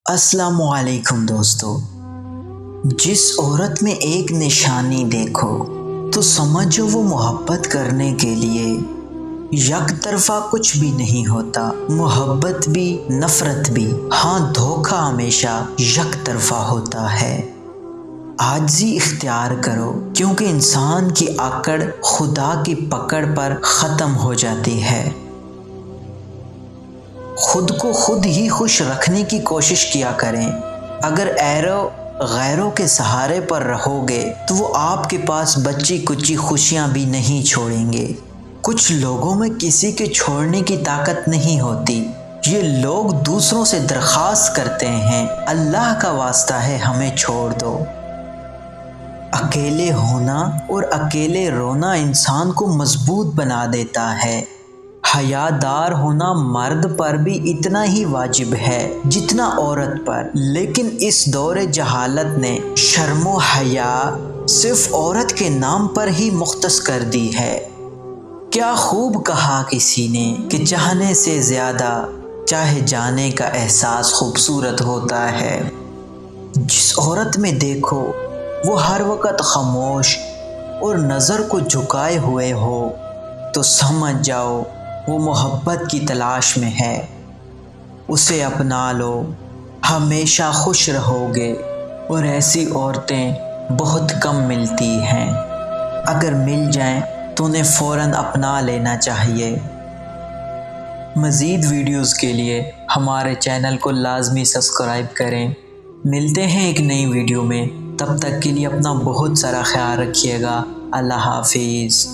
السلام علیکم دوستو۔ جس عورت میں ایک نشانی دیکھو تو سمجھو وہ محبت کرنے کے لیے یک طرفہ کچھ بھی نہیں ہوتا۔ محبت بھی نفرت بھی، ہاں دھوکہ ہمیشہ یک طرفہ ہوتا ہے۔ عاجزی اختیار کرو کیونکہ انسان کی اکڑ خدا کی پکڑ پر ختم ہو جاتی ہے۔ خود کو خود ہی خوش رکھنے کی کوشش کیا کریں۔ اگر غیروں کے سہارے پر رہو گے تو وہ آپ کے پاس بچی کچی خوشیاں بھی نہیں چھوڑیں گے۔ کچھ لوگوں میں کسی کے چھوڑنے کی طاقت نہیں ہوتی۔ یہ لوگ دوسروں سے درخواست کرتے ہیں، اللہ کا واسطہ ہے ہمیں چھوڑ دو۔ اکیلے ہونا اور اکیلے رونا انسان کو مضبوط بنا دیتا ہے۔ حیادار ہونا مرد پر بھی اتنا ہی واجب ہے جتنا عورت پر، لیکن اس دور جہالت نے شرم و حیا صرف عورت کے نام پر ہی مختص کر دی ہے۔ کیا خوب کہا کسی نے کہ چاہنے سے زیادہ چاہے جانے کا احساس خوبصورت ہوتا ہے۔ جس عورت میں دیکھو وہ ہر وقت خاموش اور نظر کو جھکائے ہوئے ہو تو سمجھ جاؤ وہ محبت کی تلاش میں ہے۔ اسے اپنا لو، ہمیشہ خوش رہو گے، اور ایسی عورتیں بہت کم ملتی ہیں۔ اگر مل جائیں تو انہیں فوراً اپنا لینا چاہیے۔ مزید ویڈیوز کے لیے ہمارے چینل کو لازمی سبسکرائب کریں۔ ملتے ہیں ایک نئی ویڈیو میں، تب تک کے لیے اپنا بہت سارا خیال رکھیے گا۔ اللہ حافظ۔